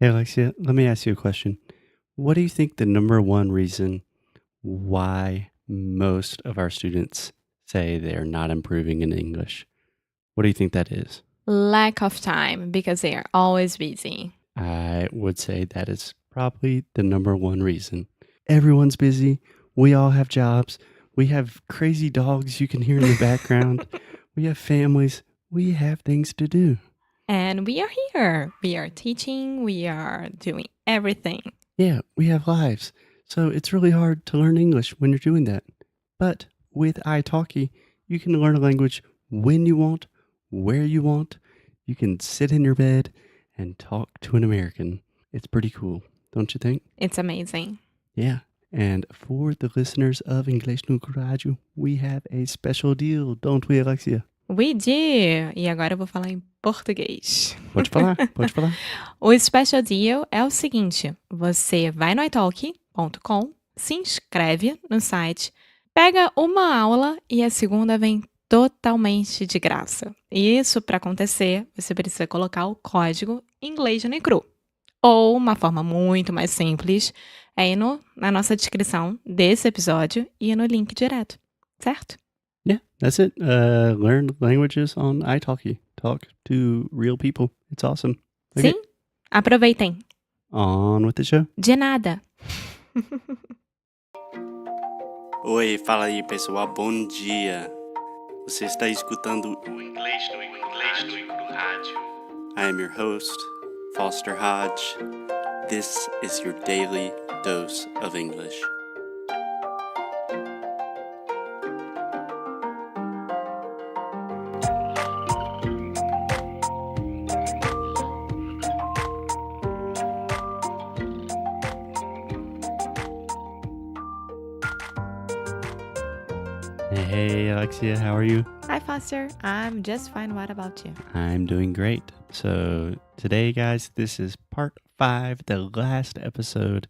Hey, Alexia, let me ask you a question. What do you think the number one reason why most of our students say they're not improving in English? What do you think that is? Lack of time because they are always busy. I would say that is probably the number one reason. Everyone's busy. We all have jobs. We have crazy dogs you can hear in the background. We have families. We have things to do. And we are here. We are teaching. We are doing everything. Yeah, we have lives. So it's really hard to learn English when you're doing that. But with italki, you can learn a language when you want, where you want. You can sit in your bed and talk to an American. It's pretty cool, don't you think? It's amazing. Yeah. And for the listeners of Inglês no Rádio, we have a special deal, don't we, Alexia? We do! E agora eu vou falar em português. Pode falar, pode falar. O special deal é o seguinte: você vai no italki.com, se inscreve no site, pega uma aula e a segunda vem totalmente de graça. E isso, para acontecer, você precisa colocar o código inglês no cru. Ou uma forma muito mais simples é ir na nossa descrição desse episódio e ir no link direto, certo? Yeah, that's it. Learn languages on italki. Talk to real people. It's awesome. Okay. Sim? Aproveitem. On with the show. De nada. Oi, fala aí, pessoal. Bom dia. Você está escutando o Inglês no Rádio. I am your host, Foster Hodge. This is your daily dose of English. Hey, Alexia, how are you? Hi, Foster. I'm just fine. What about you? I'm doing great. So today, guys, this is part 5, the last episode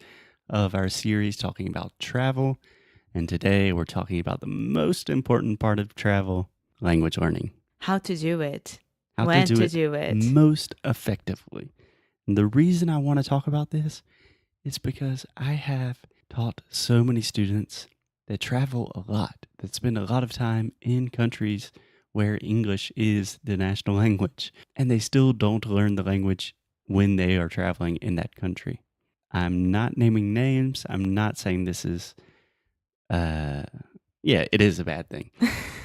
of our series talking about travel. And today we're talking about the most important part of travel, language learning. How to do it. How when to do it most effectively. And the reason I want to talk about this is because I have taught so many students that travel a lot, that spend a lot of time in countries where English is the national language, and they still don't learn the language when they are traveling in that country. I'm not naming names. I'm not saying this is, it is a bad thing.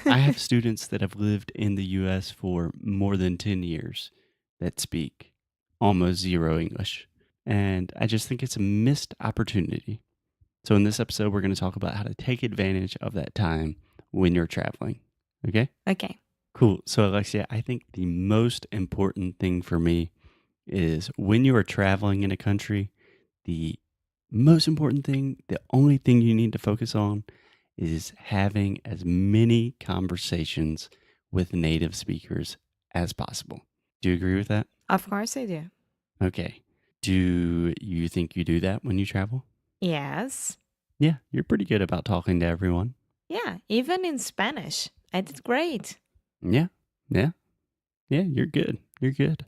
I have students that have lived in the U.S. for more than 10 years that speak almost zero English, and I just think it's a missed opportunity. So in this episode, we're going to talk about how to take advantage of that time when you're traveling. Okay? Okay. Cool. So Alexia, I think the most important thing for me is when you are traveling in a country, the most important thing, the only thing you need to focus on is having as many conversations with native speakers as possible. Do you agree with that? Of course I do. Okay. Do you think you do that when you travel? Yes. Yeah, you're pretty good about talking to everyone. Yeah, even in Spanish. I did great. Yeah, you're good. You're good.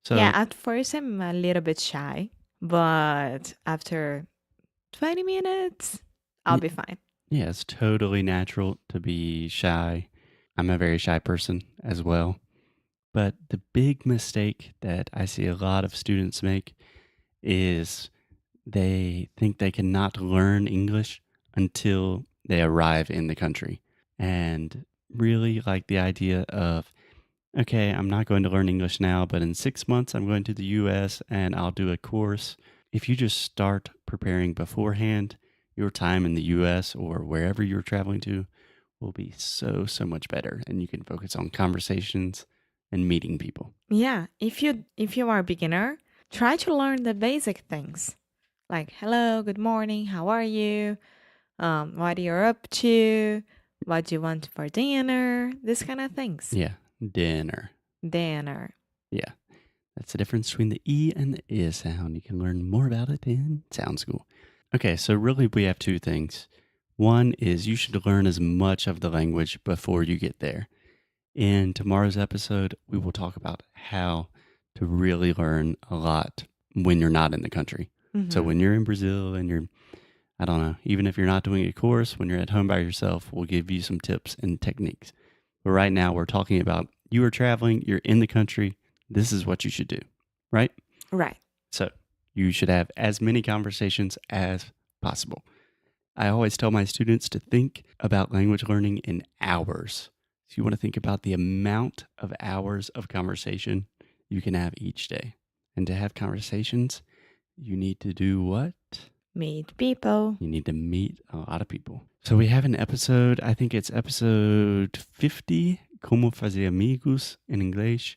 So Yeah, at first I'm a little bit shy, but after 20 minutes, I'll be fine. Yeah, it's totally natural to be shy. I'm a very shy person as well. But the big mistake that I see a lot of students make is they think they cannot learn English until they arrive in the country. And really like the idea of, okay, I'm not going to learn English now, but in 6 months I'm going to the US and I'll do a course. If you just start preparing beforehand, your time in the US or wherever you're traveling to will be so much better, and you can focus on conversations and meeting people. Yeah, if you are a beginner, try to learn the basic things. Like hello, good morning, how are you? What you're up to? What do you want for dinner? This kind of things. Yeah, dinner. Yeah, that's the difference between the E and the I sound. You can learn more about it in Sound School. Okay, so really we have 2 things. One is you should learn as much of the language before you get there. In tomorrow's episode, we will talk about how to really learn a lot when you're not in the country. So when you're in Brazil and you're, I don't know, even if you're not doing a course, when you're at home by yourself, we'll give you some tips and techniques. But right now we're talking about you are traveling, you're in the country, this is what you should do, right? Right. So you should have as many conversations as possible. I always tell my students to think about language learning in hours. So you want to think about the amount of hours of conversation you can have each day. And to have conversations, you need to do what? Meet people. You need to meet a lot of people. So we have an episode, I think it's episode 50, Como Fazer Amigos in English,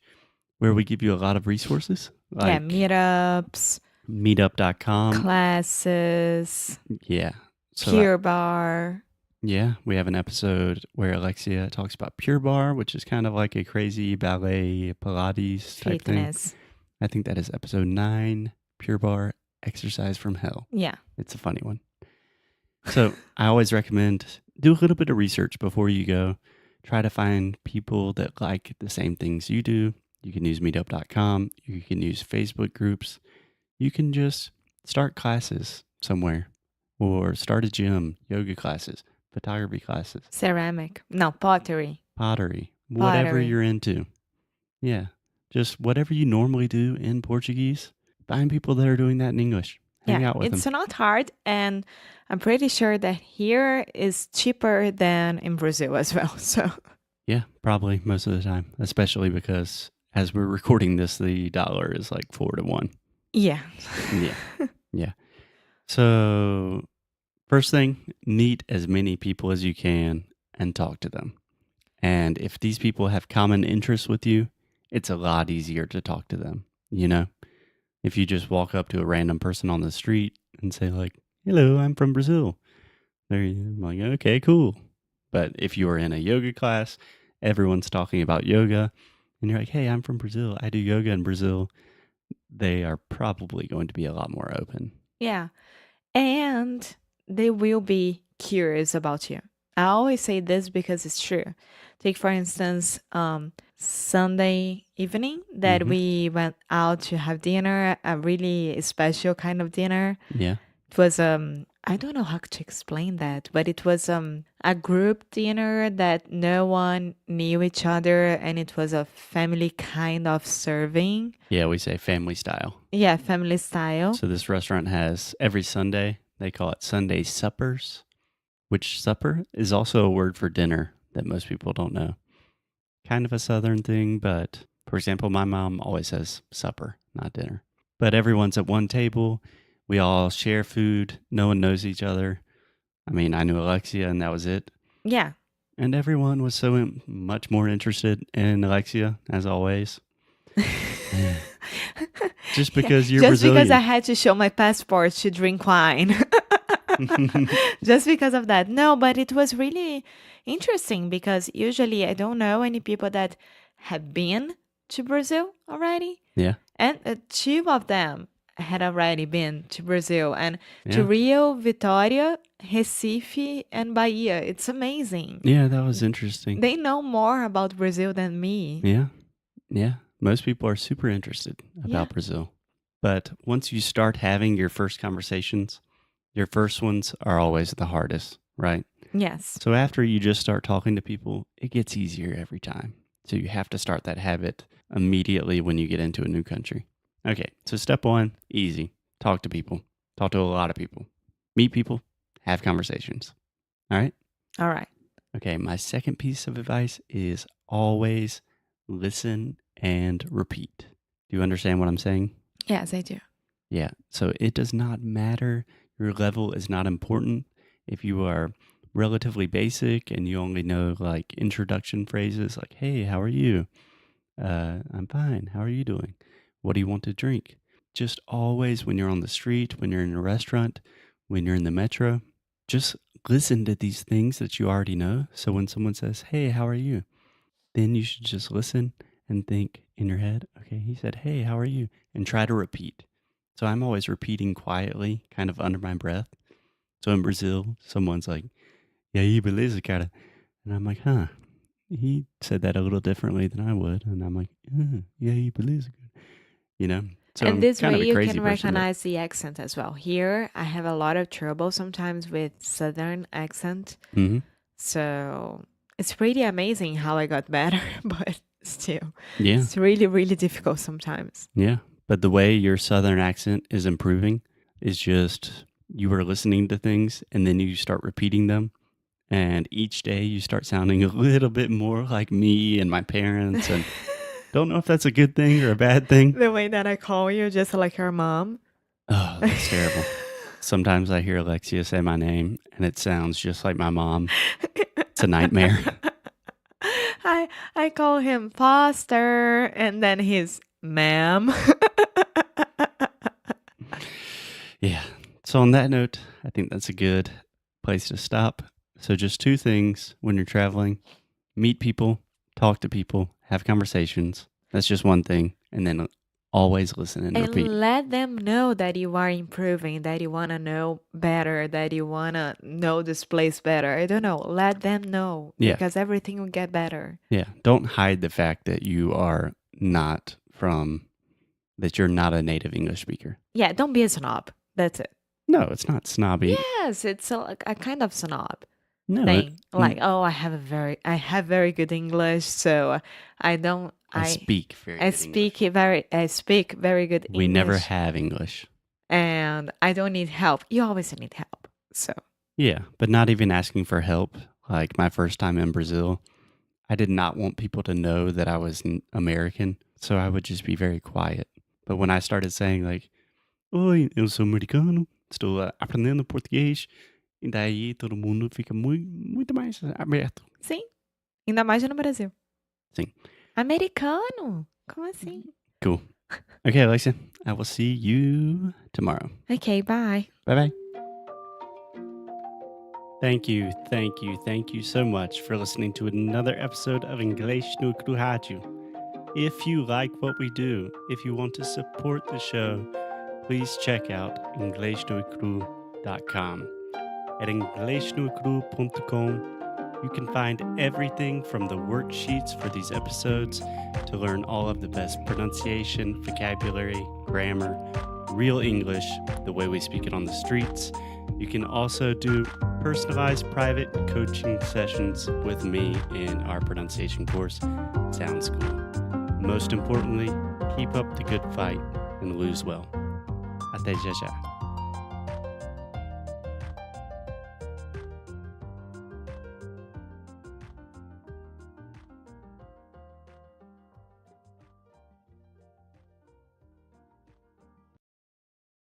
where we give you a lot of resources. Yeah, meetups, meetup.com. classes, Yeah. So Pure Bar. yeah, we have an episode where Alexia talks about Pure Bar, which is kind of like a crazy ballet Pilates type thing. Fitness. I think that is episode 9, Pure Bar, Exercise from Hell. Yeah. It's a funny one. So I always recommend do a little bit of research before you go. Try to find people that like the same things you do. You can use meetup.com. You can use Facebook groups. You can just start classes somewhere or start a gym, yoga classes, photography classes, Ceramic. No, pottery. pottery, whatever Pottery. you're into. Yeah. Just whatever you normally do in Portuguese, find people that are doing that in English. Hang out with It's them. not hard, and I'm pretty sure that here is cheaper than in Brazil as well. So Yeah, probably most of the time, especially because as we're recording this, the dollar is like 4 to 1. yeah. Yeah. So, first thing, meet as many people as you can and talk to them. And if these people have common interests with you, it's a lot easier to talk to them, you know? If you just walk up to a random person on the street and say like, "Hello, I'm from Brazil." They're like, "Okay, cool." But if you are in a yoga class, everyone's talking about yoga, and you're like, "Hey, I'm from Brazil. I do yoga in Brazil." They are probably going to be a lot more open. Yeah. And they will be curious about you. I always say this because it's true. Take, for instance, Sunday evening that Mhm. we went out to have dinner, a really special kind of dinner. Yeah. It was I don't know how to explain that, but it was a group dinner that no one knew each other, and it was a family kind of serving. Yeah, we say family style. Yeah, family style. So this restaurant has every Sunday, they call it Sunday suppers, which supper is also a word for dinner that most people don't know. Kind of a southern thing, but for example, my mom always says supper, not dinner. But everyone's at one table. We all share food. No one knows each other. I mean, I knew Alexia and that was it. Yeah. And everyone was so much more interested in Alexia, as always. Just because you're Just Brazilian. because I had to show my passport to drink wine. Just because of that. No, but it was really interesting because usually I don't know any people that have been to Brazil already. Yeah. And 2 of them had already been to Brazil and to Yeah. Rio, Vitória, Recife, and Bahia. It's amazing. Yeah, that was interesting. They know more about Brazil than me. Yeah. Yeah. Most people are super interested about Yeah. Brazil. But once you start having your first conversations, your first ones are always the hardest, right? Yes. So after you just start talking to people, it gets easier every time. So you have to start that habit immediately when you get into a new country. Okay, so step 1, easy. Talk to people. Talk to a lot of people. Meet people, have conversations. All right? All right. Okay, my second piece of advice is always listen and repeat. Do you understand what I'm saying? Yes, I do. Yeah, so it does not matter. Your level is not important. If you are relatively basic and you only know like introduction phrases like, "Hey, how are you?" "I'm fine. How are you doing?" "What do you want to drink?" Just always when you're on the street, when you're in a restaurant, when you're in the metro, just listen to these things that you already know. So when someone says, "Hey, how are you?" then you should just listen and think in your head, "Okay, he said, 'Hey, how are you?'" and try to repeat. So I'm always repeating quietly, kind of under my breath. So in Brazil, someone's like, "E aí, beleza, cara?" And I'm like, "Huh." He said that a little differently than I would. And I'm like, "E aí, beleza, cara?" You know? So And I'm this kind of way a you crazy can person. recognize the accent as well. Here, I have a lot of trouble sometimes with Southern accent. Hmm. So it's pretty amazing how I got better, but still, Yeah. it's really, really difficult sometimes. Yeah. But the way your Southern accent is improving is just you were listening to things and then you start repeating them. And each day you start sounding a little bit more like me and my parents. And don't know if that's a good thing or a bad thing. The way that I call you, just like your mom. Oh, that's terrible. Sometimes I hear Alexia say my name and it sounds just like my mom. It's a nightmare. I call him Foster, and then he's ma'am. Yeah. So on that note, I think that's a good place to stop. So just two things when you're traveling: meet people, talk to people, have conversations. That's just one thing. And then always listen and repeat. And let them know that you are improving, that you want to know better, that you want to know this place better. I don't know. Let them know Yeah. because everything will get better. Yeah. Don't hide the fact that you are not that you're not a native English speaker. Yeah, don't be a snob. That's it. No, it's not snobby. Yes, it's a kind of snob No. thing. Like, oh, I have very good English, so I speak very I good speak English. I speak very good English. We never have English. And I don't need help. You always need help. So Yeah, but not even asking for help. Like my first time in Brazil, I did not want people to know that I was American, so I would just be very quiet. But when I started saying like, oi, eu sou americano, estou aprendendo português, e daí todo mundo fica muito mais aberto. sim, ainda mais no Brasil. Sim. Americano? Como assim? Cool. Okay, Alexia, I will see you tomorrow. Okay, bye. Bye-bye. Thank you so much for listening to another episode of Inglês no Rádio. If you like what we do, if you want to support the show, please check out inglesnocru.com. At inglesnocru.com, you can find everything from the worksheets for these episodes to learn all of the best pronunciation, vocabulary, grammar, real English, the way we speak it on the streets. You can also do personalized private coaching sessions with me in our pronunciation course. Sounds cool. Most importantly, keep up the good fight and lose well. Até já já.